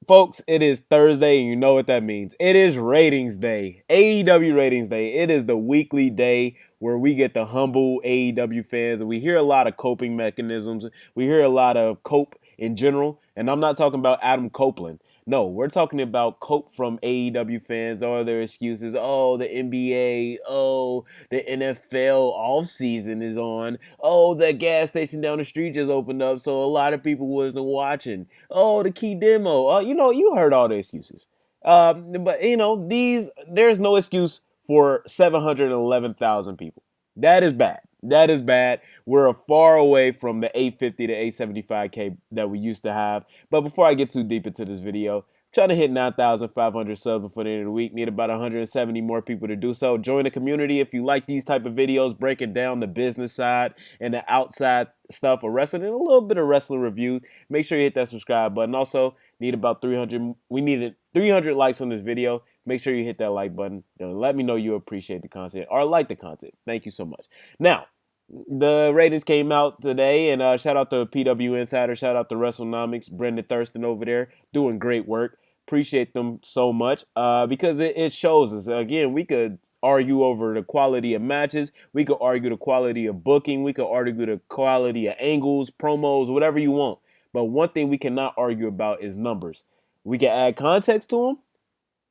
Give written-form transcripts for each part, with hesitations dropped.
Folks, it is Thursday, and you know what that means. It is ratings day, AEW ratings day. It is the weekly day where we get to humble AEW fans, and we hear a lot of coping mechanisms. We hear a lot of cope in general, and I'm not talking about Adam Copeland. No, we're talking about cope from AEW fans, all their excuses. Oh, the NBA. Oh, the NFL offseason is on. Oh, the gas station down the street just opened up, so a lot of people wasn't watching. Oh, the key demo. You heard all the excuses. But there's no excuse for 711,000 people. That is bad. That is bad. We're far away from the 850 to 875K that we used to have. But before I get too deep into this video, I'm trying to hit 9,500 subs before the end of the week. Need about 170 more people to do so. Join the community if you like these type of videos, breaking down the business side and the outside stuff of wrestling and a little bit of wrestling reviews. Make sure you hit that subscribe button. Also, need about 300. We needed 300 likes on this video. Make sure you hit that like button. Let me know you appreciate the content or like the content. Thank you so much. Now, the ratings came out today, and shout out to PW Insider, shout out to WrestleNomics, Brendan Thurston over there, doing great work. Appreciate them so much because it shows us. Again, we could argue over the quality of matches. We could argue the quality of booking. We could argue the quality of angles, promos, whatever you want. But one thing we cannot argue about is numbers. We can add context to them.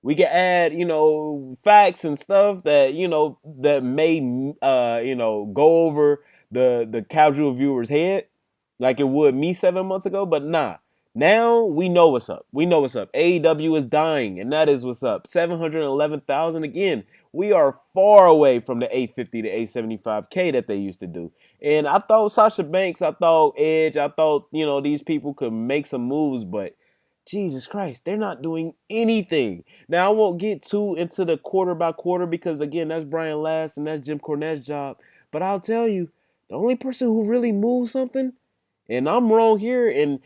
We can add, facts and stuff that, that may, go over the casual viewer's head like it would me 7 months ago. But nah, now we know what's up. We know what's up. AEW is dying, and that is what's up. 711,000 again. We are far away from the 850 to 875K that they used to do. And I thought Sasha Banks, I thought Edge, I thought, these people could make some moves, but Jesus Christ, they're not doing anything. Now, I won't get too into the quarter by quarter because, again, that's Brian Last and that's Jim Cornette's job. But I'll tell you, the only person who really moves something, and I'm wrong here, and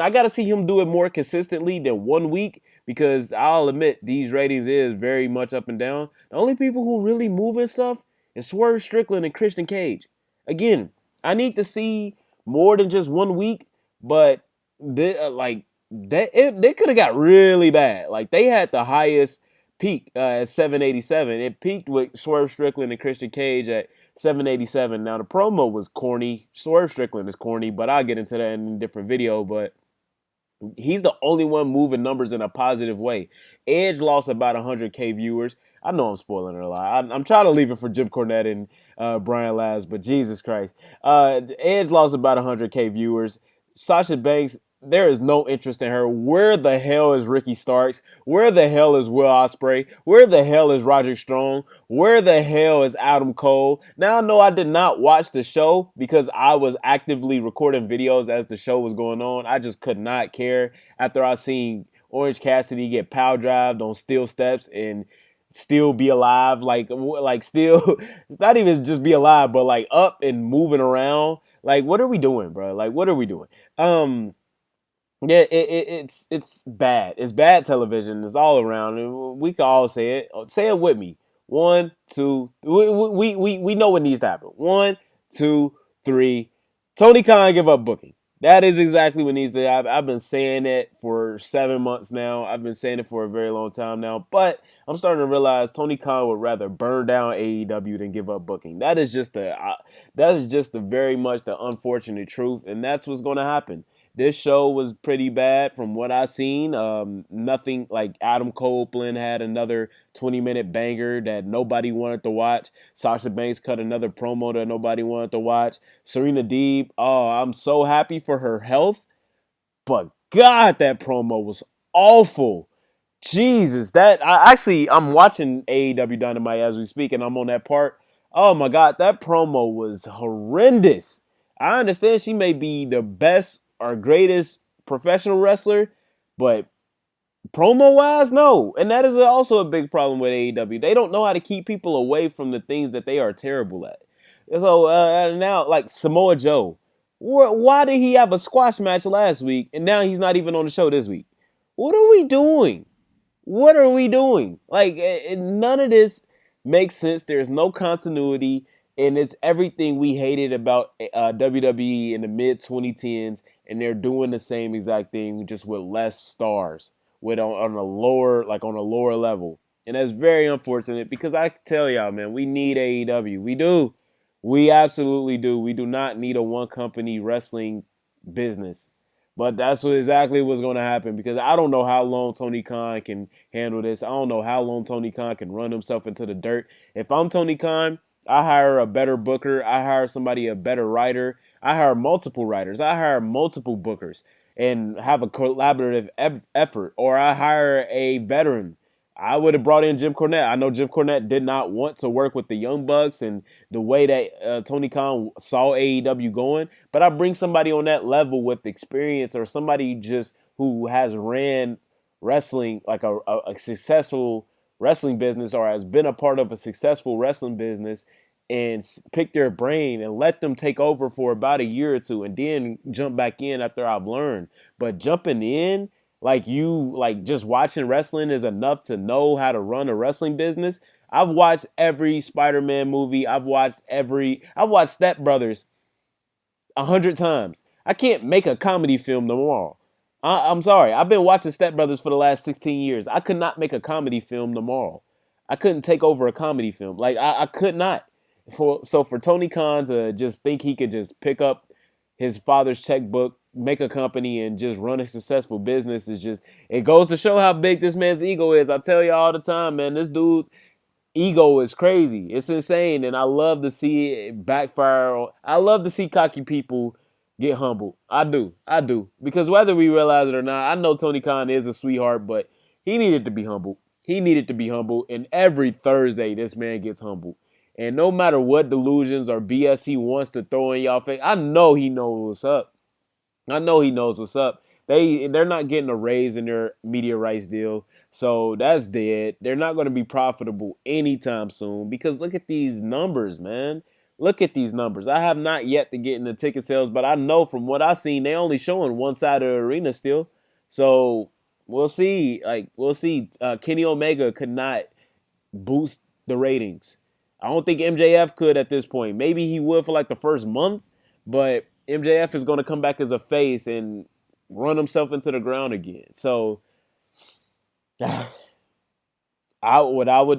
I got to see him do it more consistently than 1 week because I'll admit these ratings is very much up and down. The only people who really moving stuff is Swerve Strickland and Christian Cage. Again, I need to see more than just 1 week, but they could have got really bad. Like they had the highest peak at 787. It peaked with Swerve Strickland and Christian Cage at 787. Now the promo was corny. Swerve Strickland is corny, but I'll get into that in a different video. But he's the only one moving numbers in a positive way. Edge lost about 100K viewers. I know I'm spoiling it a lot. I'm trying to leave it for Jim Cornette and Brian Laz, but Jesus Christ. Edge lost about 100K viewers. Sasha Banks, there is no interest in her. Where the hell is Ricky Starks? Where the hell is Will Ospreay? Where the hell is Roderick Strong? Where the hell is Adam Cole? Now I know I did not watch the show because I was actively recording videos as the show was going on. I just could not care after I seen Orange Cassidy get power drived on steel steps and still be alive. Like still, it's not even just be alive, but like up and moving around. Like, what are we doing, bro? Like, what are we doing? Yeah, it's bad. It's bad television. It's all around. We can all say it. Say it with me. One, two. We know what needs to happen. One, two, three. Tony Khan give up booking. That is exactly what needs to happen. I've been saying it for 7 months now. I've been saying it for a very long time now. But I'm starting to realize Tony Khan would rather burn down AEW than give up booking. That is just the very much the unfortunate truth, and that's what's going to happen. This show was pretty bad from what I seen. Nothing like Adam Copeland had another 20-minute banger that nobody wanted to watch. Sasha Banks cut another promo that nobody wanted to watch. Serena Deeb, oh, I'm so happy for her health. But God, that promo was awful. Jesus, I'm watching AEW Dynamite as we speak, and I'm on that part. Oh my God, that promo was horrendous. I understand she may be the best or greatest professional wrestler, but promo-wise, no. And that is also a big problem with AEW. They don't know how to keep people away from the things that they are terrible at. So now, like Samoa Joe, why did he have a squash match last week, and now he's not even on the show this week? What are we doing? What are we doing? Like, none of this makes sense. There's no continuity, and it's everything we hated about WWE in the mid-2010s and they're doing the same exact thing just with less stars, with on a lower level. And that's very unfortunate because I tell y'all, man, we need AEW. We do. We absolutely do. We do not need a one company wrestling business. But that's exactly what's going to happen because I don't know how long Tony Khan can handle this. I don't know how long Tony Khan can run himself into the dirt. If I'm Tony Khan, I hire a better booker. I hire somebody, a better writer. I hire multiple writers. I hire multiple bookers and have a collaborative effort. Or I hire a veteran. I would have brought in Jim Cornette. I know Jim Cornette did not want to work with the Young Bucks and the way that Tony Khan saw AEW going, but I bring somebody on that level with experience or somebody just who has ran wrestling like a successful wrestling business or has been a part of a successful wrestling business and pick their brain and let them take over for about a year or two and then jump back in after I've learned. But jumping in like just watching wrestling is enough to know how to run a wrestling business. I've watched every Spider-Man movie. I've watched Step Brothers 100 times. I can't make a comedy film no more. I'm sorry. I've been watching Step Brothers for the last 16 years. I could not make a comedy film tomorrow. I couldn't take over a comedy film. Like I could not. For Tony Khan to just think he could just pick up his father's checkbook, make a company, and just run a successful business is just, it goes to show how big this man's ego is. I tell you all the time, man, this dude's ego is crazy. It's insane, and I love to see it backfire. I love to see cocky people get humbled. I do. Because whether we realize it or not, I know Tony Khan is a sweetheart, but he needed to be humbled. He needed to be humbled, and every Thursday this man gets humbled. And no matter what delusions or BS he wants to throw in y'all face, I know he knows what's up. I know he knows what's up. They're not getting a raise in their media rights deal, so that's dead. They're not going to be profitable anytime soon because look at these numbers, man. Look at these numbers. I have not yet to get into ticket sales, but I know from what I've seen, they only showing one side of the arena still. So we'll see. We'll see. Kenny Omega could not boost the ratings. I don't think MJF could at this point. Maybe he would for like the first month, but MJF is going to come back as a face and run himself into the ground again. So I would hire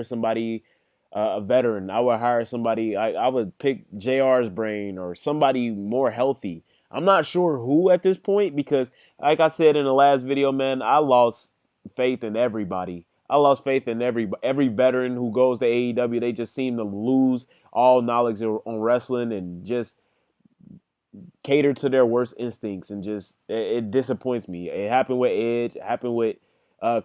somebody, a veteran. I would hire somebody. I would pick JR's brain or somebody more healthy. I'm not sure who at this point because, like I said in the last video, man, I lost faith in everybody. I lost faith in every veteran who goes to AEW. They just seem to lose all knowledge on wrestling and just cater to their worst instincts, and just it disappoints me. It happened with Edge, it happened with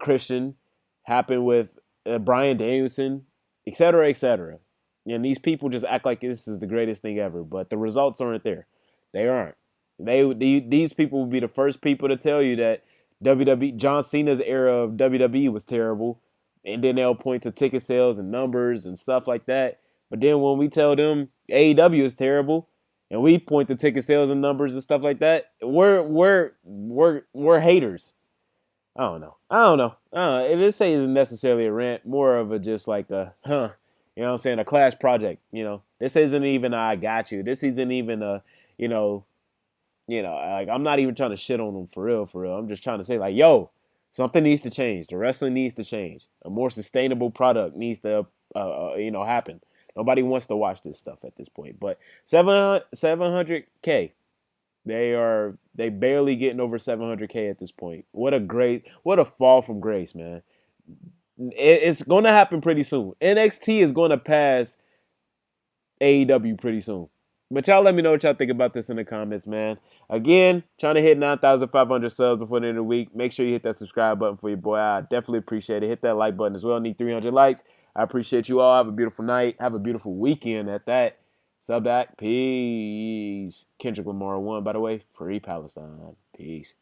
Christian, happened with Bryan Danielson, etc., etc. And these people just act like this is the greatest thing ever, but the results aren't there. They aren't. These people will be the first people to tell you that WWE John Cena's era of WWE was terrible, and then they'll point to ticket sales and numbers and stuff like that. But then when we tell them AEW is terrible, and we point to ticket sales and numbers and stuff like that, we're haters. I don't know. If this isn't necessarily a rant, more of a just like a you know what I'm saying, a class project. You know, this isn't even a I got you. This isn't even a like I'm not even trying to shit on them for real, for real. I'm just trying to say like, yo, something needs to change. The wrestling needs to change. A more sustainable product needs to happen. Nobody wants to watch this stuff at this point. But 700K, they barely getting over 700K at this point. What a fall from grace, man. It's going to happen pretty soon. NXT is going to pass AEW pretty soon. But y'all let me know what y'all think about this in the comments, man. Again, trying to hit 9,500 subs before the end of the week. Make sure you hit that subscribe button for your boy. I definitely appreciate it. Hit that like button as well. Need 300 likes. I appreciate you all. Have a beautiful night. Have a beautiful weekend at that. Sub that. Peace. Kendrick Lamar 1, by the way. Free Palestine. Peace.